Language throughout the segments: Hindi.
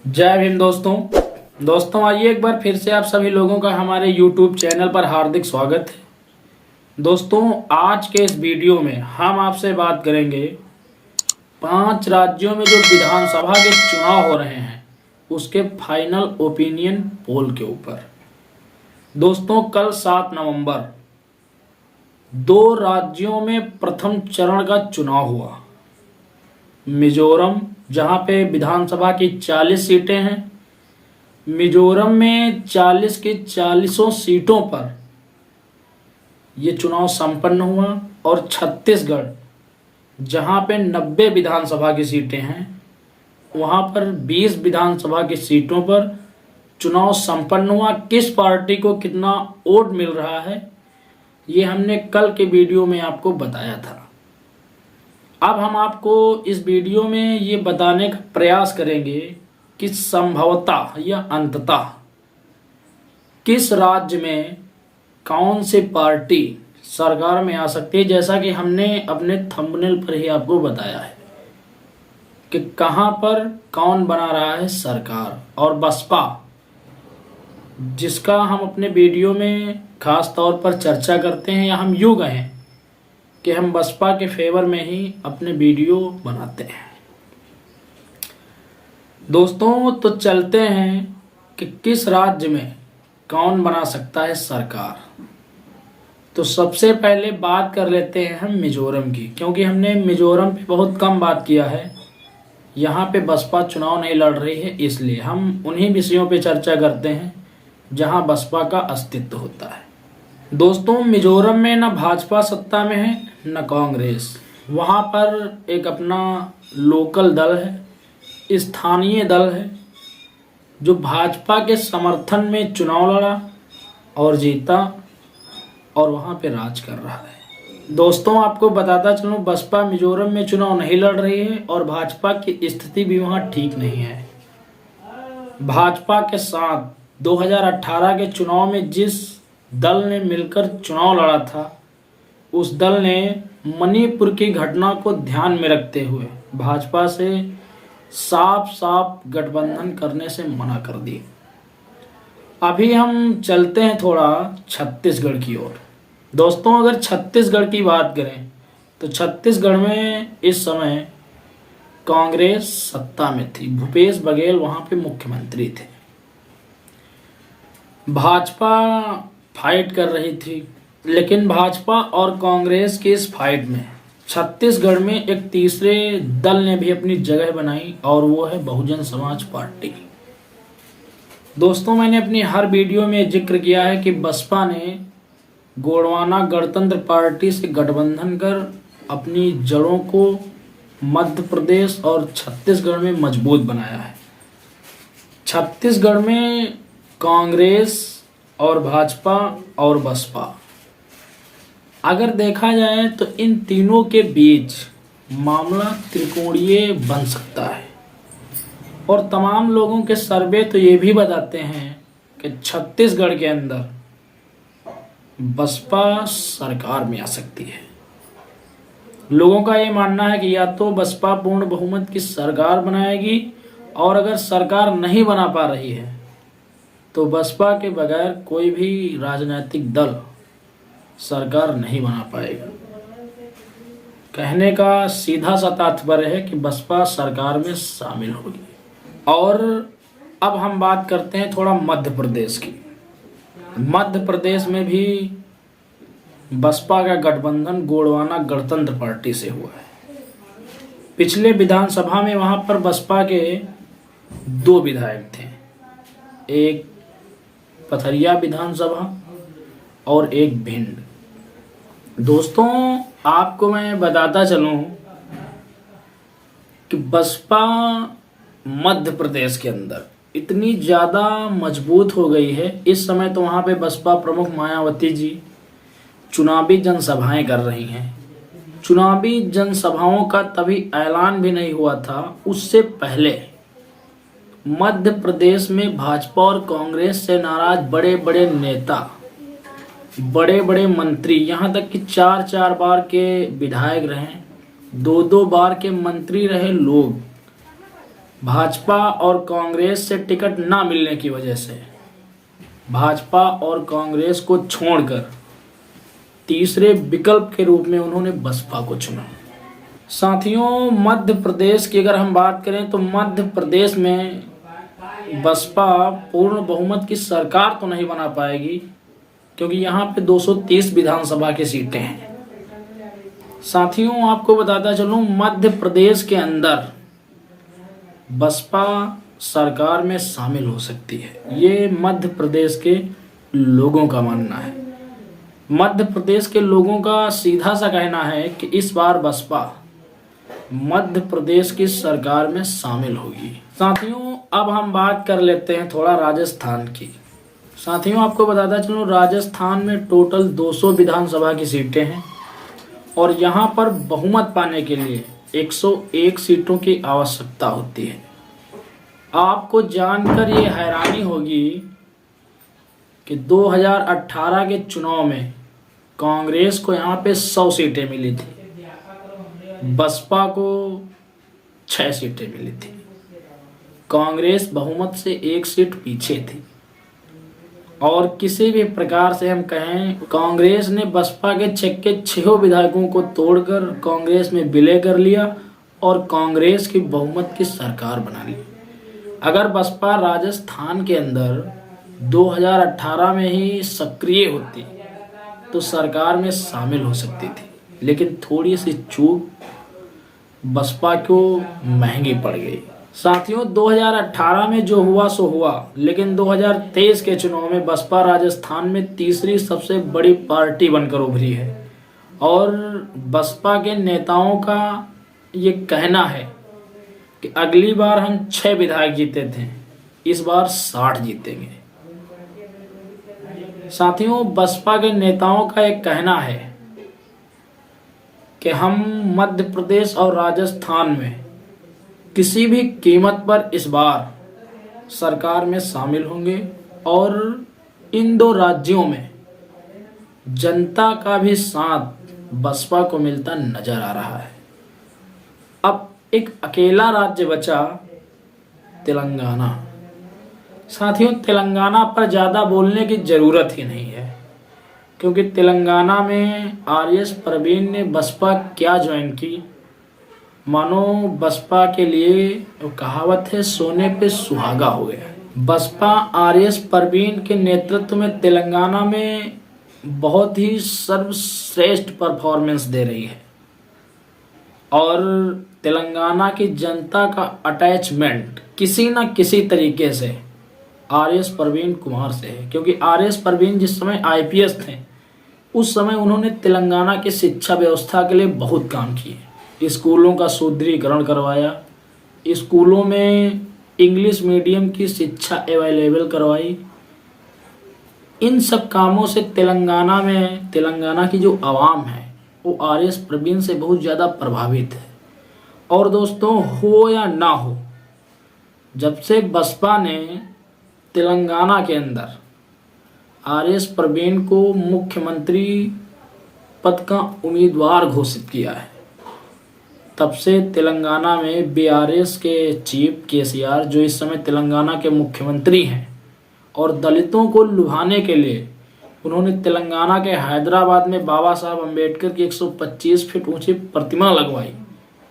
जय भीम दोस्तों आइए एक बार फिर से आप सभी लोगों का हमारे YouTube चैनल पर हार्दिक स्वागत है। दोस्तों आज के इस वीडियो में हम आपसे बात करेंगे 5 राज्यों में जो विधानसभा के चुनाव हो रहे हैं उसके फाइनल ओपिनियन पोल के ऊपर। दोस्तों कल 7 नवंबर 2 राज्यों में प्रथम चरण का चुनाव हुआ। मिजोरम जहां पे विधानसभा की 40 सीटें हैं, मिजोरम में 40 की 40 सीटों पर ये चुनाव संपन्न हुआ और छत्तीसगढ़ जहां पे 90 विधानसभा की सीटें हैं वहां पर 20 विधानसभा की सीटों पर चुनाव संपन्न हुआ। किस पार्टी को कितना वोट मिल रहा है ये हमने कल के वीडियो में आपको बताया था। अब हम आपको इस वीडियो में ये बताने का प्रयास करेंगे कि संभवतः या अंततः किस राज्य में कौन सी पार्टी सरकार में आ सकती है। जैसा कि हमने अपने थंबनेल पर ही आपको बताया है कि कहां पर कौन बना रहा है सरकार, और बसपा जिसका हम अपने वीडियो में खास तौर पर चर्चा करते हैं, या हम यूँ कहें कि हम बसपा के फेवर में ही अपने वीडियो बनाते हैं। दोस्तों तो चलते हैं कि किस राज्य में कौन बना सकता है सरकार। तो सबसे पहले बात कर लेते हैं हम मिजोरम की, क्योंकि हमने मिजोरम पे बहुत कम बात किया है। यहाँ पे बसपा चुनाव नहीं लड़ रही है, इसलिए हम उन्हीं विषयों पे चर्चा करते हैं जहाँ बसपा का अस्तित्व होता है। दोस्तों मिजोरम में ना भाजपा सत्ता में है न कांग्रेस। वहाँ पर एक अपना लोकल दल है, स्थानीय दल है, जो भाजपा के समर्थन में चुनाव लड़ा और जीता और वहाँ पे राज कर रहा है। दोस्तों आपको बताता चलूँ, बसपा मिजोरम में चुनाव नहीं लड़ रही है और भाजपा की स्थिति भी वहाँ ठीक नहीं है। भाजपा के साथ 2018 के चुनाव में जिस दल ने मिलकर चुनाव लड़ा था उस दल ने मणिपुर की घटना को ध्यान में रखते हुए भाजपा से साफ साफ गठबंधन करने से मना कर दी। अभी हम चलते हैं थोड़ा छत्तीसगढ़ की ओर। दोस्तों अगर छत्तीसगढ़ की बात करें तो छत्तीसगढ़ में इस समय कांग्रेस सत्ता में थी, भूपेश बघेल वहां पे मुख्यमंत्री थे। भाजपा फाइट कर रही थी, लेकिन भाजपा और कांग्रेस के इस फाइट में छत्तीसगढ़ में एक तीसरे दल ने भी अपनी जगह बनाई और वो है बहुजन समाज पार्टी। दोस्तों मैंने अपनी हर वीडियो में जिक्र किया है कि बसपा ने गोंडवाना गणतंत्र पार्टी से गठबंधन कर अपनी जड़ों को मध्य प्रदेश और छत्तीसगढ़ में मजबूत बनाया है। छत्तीसगढ़ में कांग्रेस और भाजपा और बसपा अगर देखा जाए तो इन तीनों के बीच मामला त्रिकोणीय बन सकता है, और तमाम लोगों के सर्वे तो ये भी बताते हैं कि छत्तीसगढ़ के अंदर बसपा सरकार में आ सकती है। लोगों का ये मानना है कि या तो बसपा पूर्ण बहुमत की सरकार बनाएगी, और अगर सरकार नहीं बना पा रही है तो बसपा के बगैर कोई भी राजनीतिक दल सरकार नहीं बना पाएगा। कहने का सीधा सा तात्पर्य है कि बसपा सरकार में शामिल होगी। और अब हम बात करते हैं थोड़ा मध्य प्रदेश की। मध्य प्रदेश में भी बसपा का गठबंधन गोंडवाना गणतंत्र पार्टी से हुआ है। पिछले विधानसभा में वहां पर बसपा के 2 विधायक थे, एक पथरिया विधानसभा और एक भिंड। दोस्तों आपको मैं बताता चलूं कि बसपा मध्य प्रदेश के अंदर इतनी ज़्यादा मजबूत हो गई है इस समय, तो वहाँ पे बसपा प्रमुख मायावती जी चुनावी जनसभाएं कर रही हैं। चुनावी जनसभाओं का तभी ऐलान भी नहीं हुआ था, उससे पहले मध्य प्रदेश में भाजपा और कांग्रेस से नाराज बड़े बड़े नेता, बड़े बड़े मंत्री, यहाँ तक कि 4-4 बार के विधायक रहे, 2-2 बार के मंत्री रहे लोग भाजपा और कांग्रेस से टिकट ना मिलने की वजह से भाजपा और कांग्रेस को छोड़कर तीसरे विकल्प के रूप में उन्होंने बसपा को चुना। साथियों, मध्य प्रदेश की अगर हम बात करें तो मध्य प्रदेश में बसपा पूर्ण बहुमत की सरकार तो नहीं बना पाएगी, क्योंकि यहाँ पे 230 विधानसभा की सीटें हैं। साथियों, आपको बताता चलूं, मध्य प्रदेश के अंदर बसपा सरकार में शामिल हो सकती है। ये मध्य प्रदेश के लोगों का मानना है। मध्य प्रदेश के लोगों का सीधा सा कहना है कि इस बार बसपा मध्य प्रदेश की सरकार में शामिल होगी। साथियों, अब हम बात कर लेते हैं थोड़ा राजस्थान की। साथियों, आपको बताता चलूं, राजस्थान में टोटल 200 विधानसभा की सीटें हैं और यहाँ पर बहुमत पाने के लिए 101 सीटों की आवश्यकता होती है। आपको जानकर ये हैरानी होगी कि 2018 के चुनाव में कांग्रेस को यहाँ पे 100 सीटें मिली थी, बसपा को 6 सीटें मिली थी। कांग्रेस बहुमत से 1 सीट पीछे थी। और किसी भी प्रकार से हम कहें, कांग्रेस ने बसपा के छक्के 6 विधायकों को तोड़कर कांग्रेस में विलय कर लिया और कांग्रेस की बहुमत की सरकार बना ली। अगर बसपा राजस्थान के अंदर 2018 में ही सक्रिय होती तो सरकार में शामिल हो सकती थी, लेकिन थोड़ी सी चूक बसपा को महंगी पड़ गई। साथियों, 2018 में जो हुआ सो हुआ, लेकिन 2023 के चुनाव में बसपा राजस्थान में तीसरी सबसे बड़ी पार्टी बनकर उभरी है और बसपा के नेताओं का ये कहना है कि अगली बार हम 6 विधायक जीते थे, इस बार 60 जीतेंगे। साथियों, बसपा के नेताओं का एक कहना है कि हम मध्य प्रदेश और राजस्थान में किसी भी कीमत पर इस बार सरकार में शामिल होंगे और इन 2 राज्यों में जनता का भी साथ बसपा को मिलता नजर आ रहा है। अब एक अकेला राज्य बचा, तेलंगाना। साथियों, तेलंगाना पर ज़्यादा बोलने की ज़रूरत ही नहीं है, क्योंकि तेलंगाना में आरएस परवीन ने बसपा क्या ज्वाइन की, मानो बसपा के लिए वो कहावत है, सोने पे सुहागा हो गया। बसपा आरएस परवीन के नेतृत्व में तेलंगाना में बहुत ही सर्वश्रेष्ठ परफॉर्मेंस दे रही है और तेलंगाना की जनता का अटैचमेंट किसी न किसी तरीके से आरएस परवीन कुमार से है, क्योंकि आरएस परवीन जिस समय आईपीएस थे उस समय उन्होंने तेलंगाना की शिक्षा व्यवस्था के लिए बहुत काम किए। स्कूलों का सुदृढ़ीकरण करवाया, स्कूलों में इंग्लिश मीडियम की शिक्षा अवेलेबल करवाई। इन सब कामों से तेलंगाना की जो आवाम है वो आरएस परवीन से बहुत ज़्यादा प्रभावित है। और दोस्तों, हो या ना हो, जब से बसपा ने तेलंगाना के अंदर आरएस परवीन को मुख्यमंत्री पद का उम्मीदवार घोषित किया है, तब से तेलंगाना में बीआरएस के चीफ केसीआर, जो इस समय तेलंगाना के मुख्यमंत्री हैं, और दलितों को लुभाने के लिए उन्होंने तेलंगाना के हैदराबाद में बाबा साहब अम्बेडकर की 125 फीट ऊंची प्रतिमा लगवाई।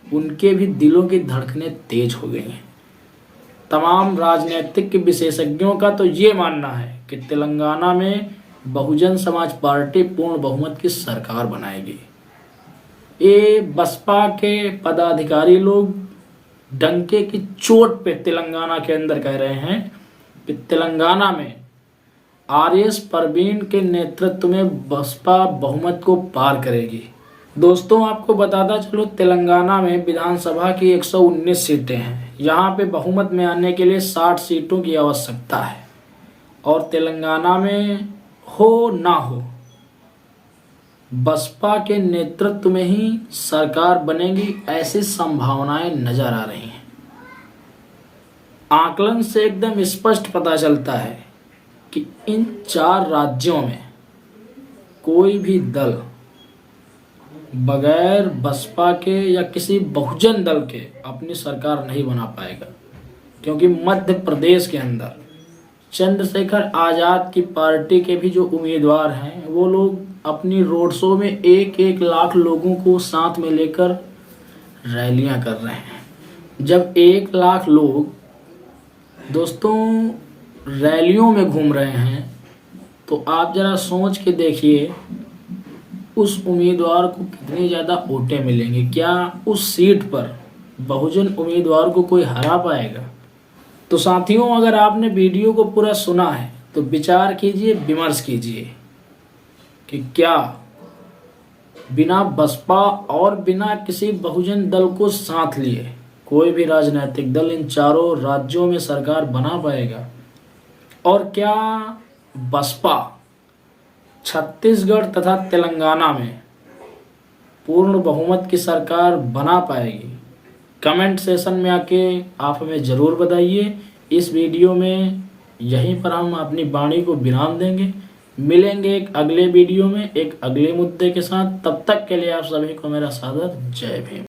उनके भी दिलों की धड़कनें तेज हो गई हैं। तमाम राजनीतिक विशेषज्ञों का तो ये मानना है कि तेलंगाना में बहुजन समाज पार्टी पूर्ण बहुमत की सरकार बनाएगी। ये बसपा के पदाधिकारी लोग डंके की चोट पे तेलंगाना के अंदर कह रहे हैं कि तेलंगाना में आरएस परवीन के नेतृत्व में बसपा बहुमत को पार करेगी। दोस्तों, आपको बताता चलो, तेलंगाना में विधानसभा की 119 सीटें हैं। यहाँ पे बहुमत में आने के लिए 60 सीटों की आवश्यकता है और तेलंगाना में हो ना हो, बसपा के नेतृत्व में ही सरकार बनेगी, ऐसी संभावनाएं नजर आ रही हैं। आकलन से एकदम स्पष्ट पता चलता है कि इन 4 राज्यों में कोई भी दल बगैर बसपा के या किसी बहुजन दल के अपनी सरकार नहीं बना पाएगा। क्योंकि मध्य प्रदेश के अंदर चंद्रशेखर आज़ाद की पार्टी के भी जो उम्मीदवार हैं वो लोग अपनी रोड शो में 1-1 लाख लोगों को साथ में लेकर रैलियां कर रहे हैं। जब 1 लाख लोग दोस्तों रैलियों में घूम रहे हैं तो आप जरा सोच के देखिए उस उम्मीदवार को कितनी ज़्यादा वोटें मिलेंगी। क्या उस सीट पर बहुजन उम्मीदवार को कोई हरा पाएगा? तो साथियों, अगर आपने वीडियो को पूरा सुना है तो विचार कीजिए, विमर्श कीजिए कि क्या बिना बसपा और बिना किसी बहुजन दल को साथ लिए कोई भी राजनीतिक दल इन चारों राज्यों में सरकार बना पाएगा? और क्या बसपा छत्तीसगढ़ तथा तेलंगाना में पूर्ण बहुमत की सरकार बना पाएगी? कमेंट सेशन में आके आप हमें ज़रूर बताइए। इस वीडियो में यहीं पर हम अपनी वाणी को विराम देंगे। मिलेंगे एक अगले वीडियो में एक अगले मुद्दे के साथ। तब तक के लिए आप सभी को मेरा सादर जय भीम।